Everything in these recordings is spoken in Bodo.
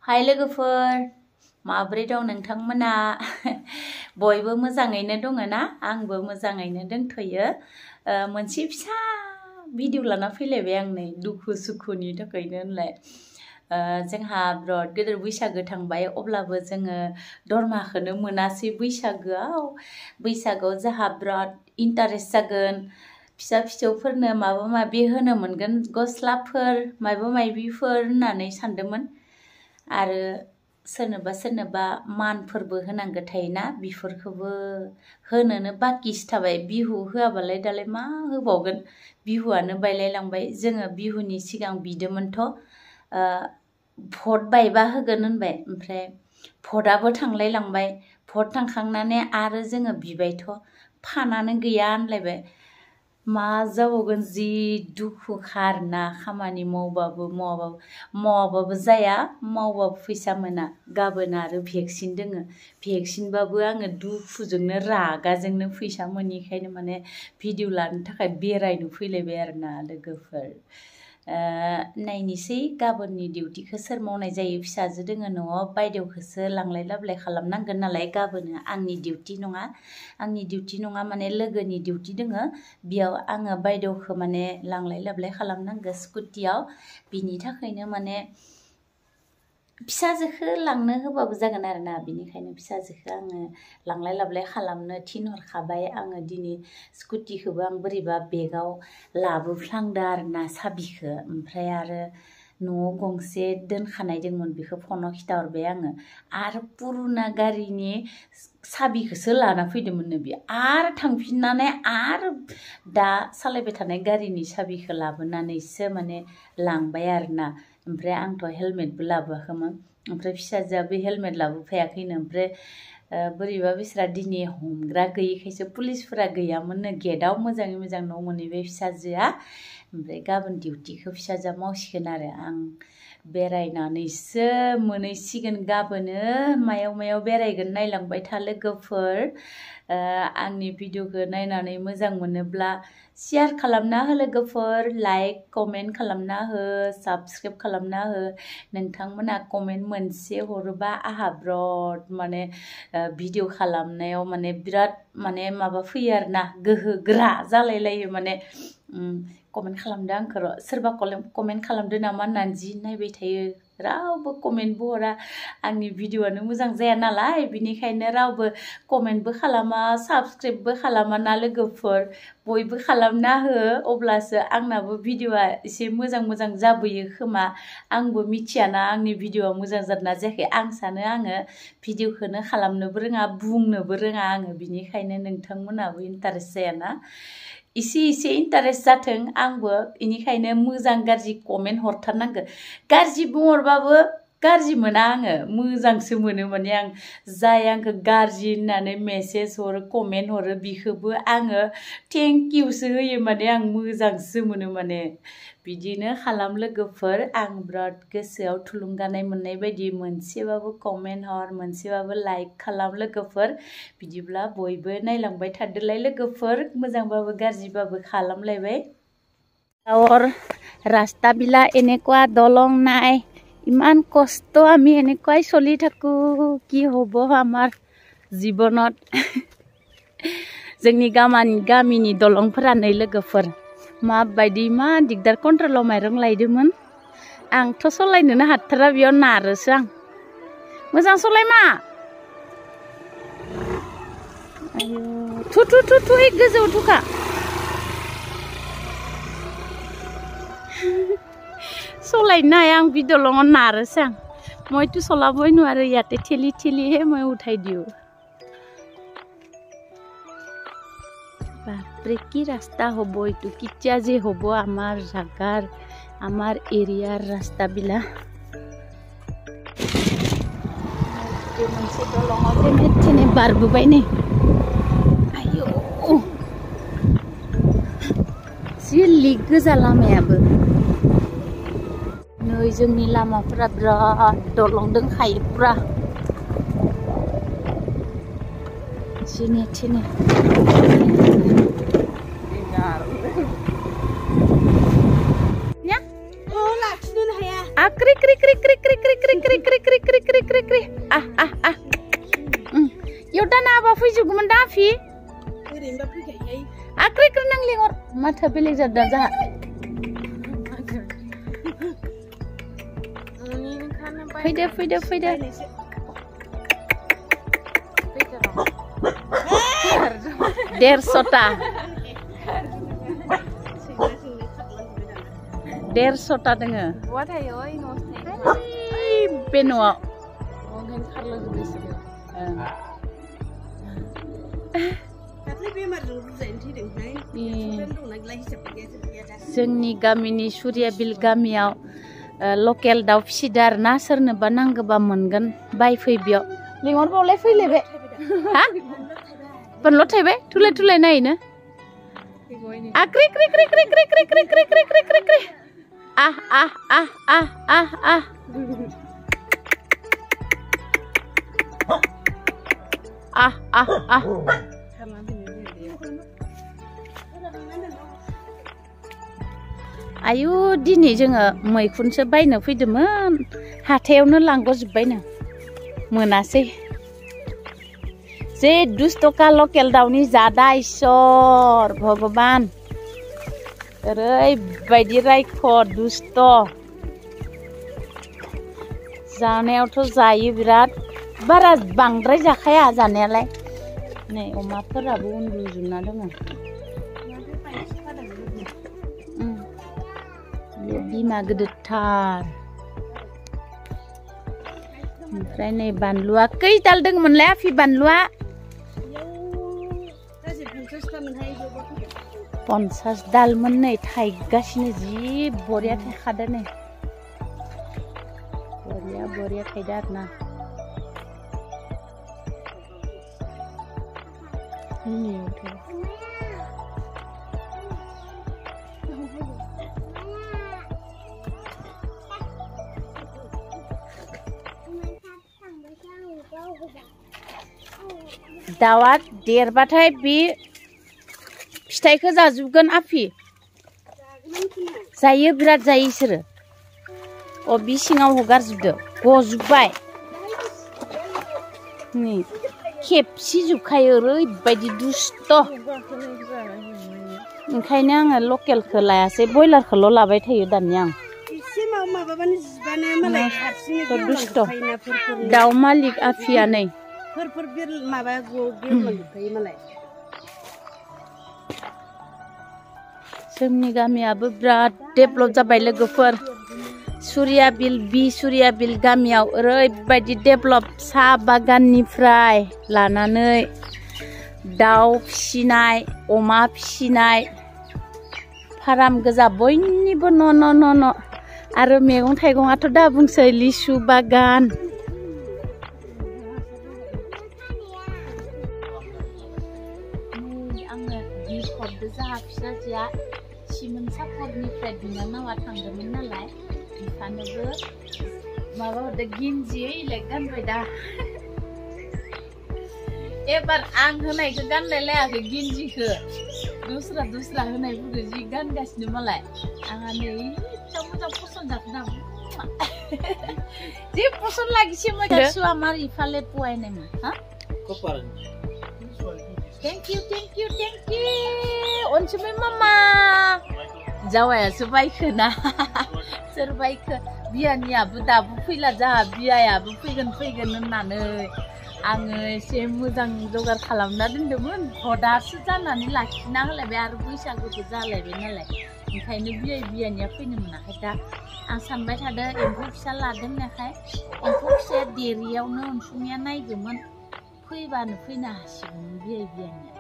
हाय लोगोफोर माब्रै दं नोंथांमोना बयबो मोजाङैनो दङ ना आंबो मोजाङैनो दंथयो मोनसे फिसा भिडिअ लाना फैलायबाय आं नै दुखु सुखुनि थाखायनो होनलाय जोंहा बिराद गेदेर बैसागो थांबाय अब्लाबो जोङो दरमाखौनो मोनासै बैसागोआव जोंहा बिराद इन्टारेस्ट जागोन फिसा फिसौफोरनो माबा माबि होनो मोनगोन गस्लाफोर माबा माबिफोर होननानै सानदोंमोन आरो सोरनोबा मानफोरबो होनांगौ थायोना बिफोरखौबो होनोनो बाकिसो थाबाय बिहु होआबालाय दालाय मा होबावगोन बिहुआनो बायलायलांबाय जोङो बिहुनि सिगां बिदोंमोनथ' भट बायबा होगोन होनबाय ओमफ्राय भटआबो थांलायलांबाय भट थांखांनानै आरो जोङो बिबायथ' फानानो गैया होनलायबाय मा जाबावगोन जि दुखु खारना खामानि मावाबाबो जाया मावबाबो फैसा मोना गाबोन आरो भेक्सिन दोङो भेक्सिनबाबो आङो दुखुजोंनो रागाजोंनो फैसा मोनिखायनो माने भिडिअ लानो थाखाय बेरायनो फैलायबाय आरोना लोगोफोर नायनोसै गाबोननि डिउटिखौ सोर मावनाय जायो फिसाजो दोङो न'आव बायदेवखौसो लांलाय लाबोलाय खालामनांगोन नालाय गाबोनो आंनि डिउटि नङा माने लोगोनि डिउटि दोङो बेयाव आङो बायदेवखौ माने लांलाय लाबोलाय खालामनांगौ स्कुटियाव बिनि थाखायनो माने फिसाजोखौ लांनो होबाबो जागोन आरोना बिनिखायनो फिसाजोखौ आङो लांलाय लाबोलाय खालामनो थिनहरखाबाय आङो दिनै स्कुटिखौबो आं बोरैबा बेगाव लाबोफ्लांदो आरोना साबिखौ ओमफ्राय आरो न'आव गंसे दोनखानाय दंमोन बेखौ फनाव खिथाहरबाय आङो आरो पुरुना गारिनि साबिखौसो लाना फैदोंमोननो बियो आरो थांफिननानै आरो दा सालायबाय थानाय गारिनि साबिखौ लाबोनानैसो माने लांबाय आरोना ओमफ्राय आंथ' हेलमेटबो लाबोआखैमोन ओमफ्राय फिसाजोआबो हेलमेट लाबोफायाखैनो ओमफ्राय बोरैबा बिसोरा दिनै हमग्रा गैयिखायसो पुलिसफोरा गैयामोननो गेटआव मोजाङै मोजां न' मोनहैबाय फिसाजोआ ओमफ्राय गाबोन डिउटिखौ फिसाजोआ मावसिगोन आरो आं बेरायनानैसो मोनहैसिगोन गाबोनो मायाव बेरायगोन नायलांबाय था लोगोफोर आंनि भिडिअखौ नायनानै मोजां मोनोब्ला शेयार खालामना हो लोगोफोर लाइक कमेन्ट खालामना हो साबस्क्राइब खालामना हो नोंथांमोना कमेन्ट मोनसे हरोबा आहा बिराद माने भिडिअ खालामनायाव माने बिराद माने माबा फैयो आरोना गोहो गोरा जालायलायो माने कमेन्ट खालामदो आंखौ र' सोरबा कमेन्ट खालामदो नामा होननानै जि नायबाय थायो रावबो कमेन्टबो हरा आंनि भिडिअआनो मोजां जाया नालाय बिनिखायनो रावबो कमेन्टबो खालामा साबस्क्राइबबो खालामा ना लोगोफोर बयबो खालामना हो अब्लासो आंनाबो भिडिअआ एसे मोजां जाबोयो खोमा आंबो मिथियाना आंनि भिडिअआ मोजां जादोंना जायाखै आं सानो आङो भिडिअखौनो खालामनोबो रोङा बुंनोबो रोङा आङो बिनिखायनो नोंथांमोनाबो इन्टारेस्ट जायाना इसे इन्टारेस्ट जाथों आंबो इनिखायनो मोजां गाज्रि कमेन्ट हरथारनांगौ गाज्रि बुंहरबाबो गाज्रि मोना आङो मोजांसो मोनो माने आं जाय आंखौ गाज्रि होननानै मेसेज हरो कमेन्ट हरो बिखौबो आङो थेंक इउसो होयो माने आं मोजांसो मोनो माने बिदिनो खालाम लोगोफोर आं बिराद गोसोआव थुलुंगानाय मोननाय बायदि मोनसेबाबो कमेन्ट हर मोनसेबाबो लाइक खालाम लोगोफोर बिदिब्ला बयबो नायलांबाय थादोलाय लोगोफोर मोजांबाबो गाज्रिबाबो खालामलायबाय और रास्ता बिला এনেকুৱা দলং নাই ইমান কষ্ট আমি এনেকুৱাই চলি থাকো কি হ'ব আমাৰ জীৱনত जोंनि गामिनि दलंफोरा नै लोगोफोर माबायदि मा दिगदार कन्ट्रलाव माइरं लायदोंमोन आंथ' सलायनोनो हाथारा बेयाव नारोसो आं मोजां सलाय मा आयु थु गोजौ थुखा सलायनो हाया आं बि दलङाव नारोसो आं मইতো চলাবই নোৱাৰো ইয়াতে ঠেলিহে মই উঠাই দিওঁ বাপৰে কি ৰাস্তা হ'ব এইটো কিতিয়া যে হ'ব আমাৰ জাগাৰ আমাৰ এৰিয়াৰ ৰাস্তাবিলাক मोनसे दलङाव जेने बारबोबाय नै आयौ जि लिक गोजा लामायाबो नै जोंनि लामाफोरा बिराद दलं दंखायो पुरा जेने थेने क्रिक आफि आख्रि नों लिंहर माथो बेलेग जादों जाहा फैदो फैदो फैदो 150टा 150टा दोङो बे न'आव जोंनि गामिनि सुरियाबिल गामियाव लकेल दाउ फिसिदो आरोना सोरनोबा नांगौबा मोनगोन बायफै बेयाव लिंहरबावलाय फैलायबाय हा बोनल' थायबाय थुलाय थुलाय नायनो आख्रि क्रि क्रि क्रि क्रि क्रि क्रि क्रि क्रि क्रि क्रि क्रि आह आह आह आह आह आह आह आह आह आयु दिनै जोङो मैखुनसो बायनो फैदोंमोन हाथायावनो लांग'जोब्बायनो मोनासै जे दुस्तका लकेल दाउनि जादा इसर भगबान ओरैबायदि रायख' दुस्त जानायावथ' जायो बिराद बारा बांद्राय जाखाया जानायालाय नै अमाफोराबो उन्दुजोबना दङ बिमा गिदिरथार ओमफ्राय नै बानलुआ खै दाल दङमोनलाय आफि बानलुआ 50 दालमोन नै थाइगासिनो जि बरिया थाइखादो नै बरिया थाइदो आरोना दाउआ देरबाथाय बे फिथाइखौ जाजोबगोन आफि जायो बिराद जायो इसोरो अ बि सिङाव हगारजोबदो गजोबबाय नै खेबसिजोबखायो ओरैबायदि दुस्त ओंखायनो आङो लकेलखौ लायासै बयलारखौल' लाबाय थायो दानिया आं दुस्त दाउ मालिक आफिया नै जोंनि गामियाबो बिराद डेभलप जाबाय लोगोफोर सुरियाबिल बि सुरियाबिल गामियाव ओरैबायदि डेभलप साहा बागाननिफ्राय लानानै दाउ फिसिनाय अमा फिसिनाय फार्म गोजा बयनिबो न' आरो मैगं थाइगंआथ' दा बुंसै लिसु बागान आङो बिखबदो जाहा फिसाजोआ सिमोन सापरनिफ्राय बिनानावा थांदोंमोन नालाय बिफानोबो माबा हरदो गिन्जि इलाय गानबाय दा एबार आं होनायखौ गानलाय लायाखै गिन्जिखौ दस्रा होनायफोरखौ जि गानगासिनो मालाय आंहा नै मोजां पसन्द जाखोना जे पसन्द लागिसिमोन सुआ मार इफाले पुवायनायमोन हा Thank you. Onsumi mama. Jawaya baikona. Soर बायखो बियानियाबो दाबो फैला जाहा बियायाबो फैगोन होननानै आङो एसे मोजां जगार खालामना दोनदोंमोन हदासो जानानै लाखिना होलायबाय आरो बैसागुबो जालायबाय नालाय ओंखायनो बियानिया फैनो मोनाखै दा आं सानबाय थादों एम्फौ फिसा लादोंनाखाय एम्फौ फिसाया देरियावनो अनसुमिया नायगौमोन फैबानो फैनो हासिगौमोन बियानिया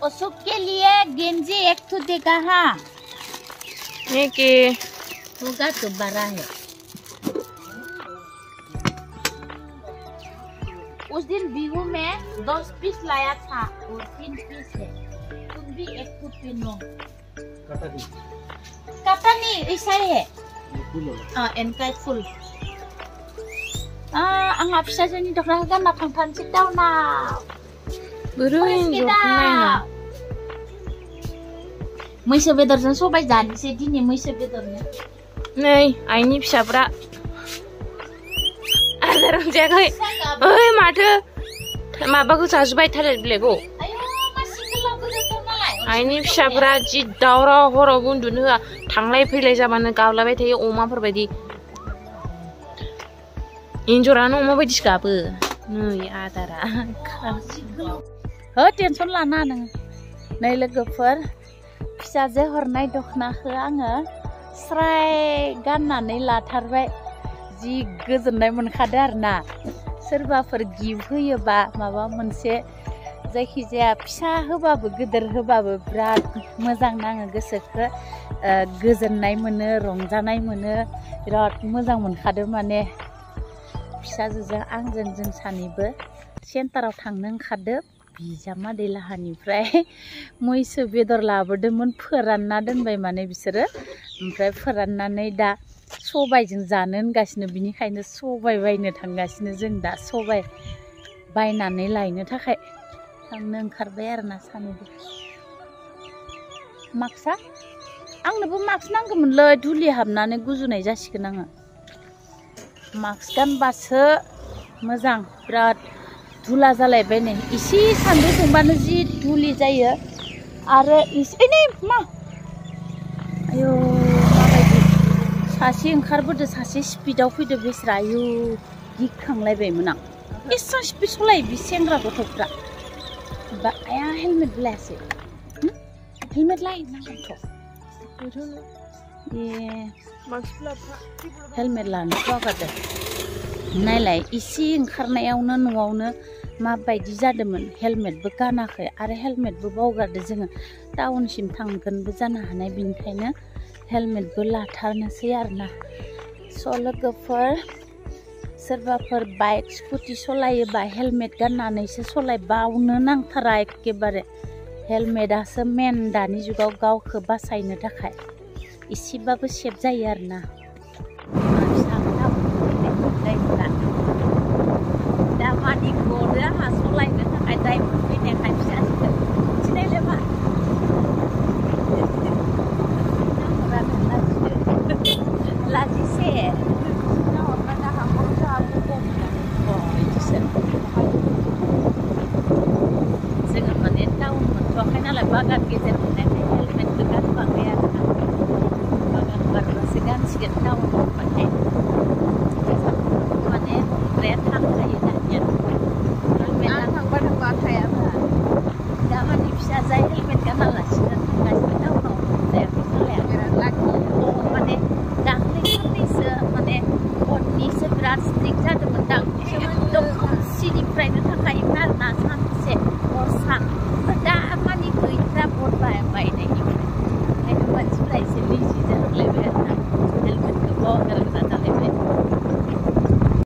उसुक के लिए गेंजी एक तो देगा हाँ ये के होगा तो बड़ा है उस दिन बिहू में 10 पीस लाया था और 3 पीस है तुम भी एक तो पहनो कटा नहीं ऐसा है इनका फुल आंहा फिसाजोनि दख'नाखौ गानना थांथारनोसै दाउनाव मैसो बेदरजों सबाय जानोसै दिनै मैसो बेदरनो नै आइनि फिसाफ्रा चार्जार जायाखै ओइ माथो माबाखौ जाजोब्बाय थालिर बिलाइखौ आइनि फिसाफोरा जि दावराव हराव उन्दुनो होआ थांलाय फैलाय जाबानो गाबलाबाय थायो अमाफोर बायदि एन्जरानो अमा बायदिसो गाबो नै आदारा हो टेनसन लाना नों नै लोगोफोर फिसाजो हरनाय दखनाखौ आङो स्राय गाननानै लाथारबाय जि गोजोननाय मोनखादो आरोना सोरबाफोर गिफ्ट होयोबा माबा मोनसे जायखिजाया फिसा होबाबो गिदिर होबाबो बिराद मोजां नाङो गोसोखौ गोजोननाय मोनो रंजानाय मोनो बिराद मोजां मोनखादो माने फिसाजोजों आंजों जों सानैबो सेन्टाराव थांनो ओंखारदो बिजामादै लाहानिफ्राय मैसो बेदर लाबोदोंमोन फोरानना दोनबाय माने बिसोरो ओमफ्राय फोराननानै दा सबायजों जानो होनगासिनो बिनिखायनो सबाय बायनो थांगासिनो जों दा सबाय बायनानै लायनो थाखाय थांनो ओंखारबाय आरोना सानैबो माक्सा आंनोबो माक्स नांगौमोनलै धुलि हाबनानै गुजुनाय जासिगोन आङो माक्स गानबासो मोजां बिराद धुला जालायबाय नै इसे सान्दुं दुंबानो जि धुलि जायो आरो इसे नै मा आयौ माबायदि सासे ओंखारबोदो सासे स्पिडआव फैदो बेस्रा आयौ गिखांलायबायमोन आं एसेबां स्पिड सलायो बे सेंग्रा गथ'फ्रा बा आया हेलमेट लायासै हेलमेट लायनांगोनथ' ए हेलमेट लानो बावगारदों नायलाय इसे ओंखारनायावनो न'आवनो माबायदि जादोंमोन हेलमेटबो गानाखै आरो हेलमेटबो बावगारदो जोङो टाउनसिम थांगोनबो जानो हानाय बेनिखायनो हेलमेटबो लाथारनोसै आरोना स' लोगोफोर सोरबाफोर बाइक स्कुटि सलायोबा हेलमेट गाननानैसो सलायबावनो नांथारा एखेबारे हेलमेटासो मेन दानि जुगाव गावखौ बासायनो थाखाय इसेबाबो सेफ जायो आरोना दा मानि गदो आंहा सलायनो थाखाय ड्राइभार फैनायखाय फिसाजोखौ सिनायले मा लाजिसे जोङो माने टाउन मोनथ'वाखै नालाय बागान गेजेर मोननायखाय हेलमेटबो गानबाङै आरोना बागान बारबासो गानसिगोन टाउन मोनबाथाय माने हमग्राया थांखायो दानिया हेलमेट थांबा थायाबा दा माने फिसाजाय हेलमेट गानालासिनो थांगासिनो टाउनाव जायाखै नालाय माने दाख्लै साननैसो माने कटनिसो बिराद स्ट्रिक्ट जादोंमोन दां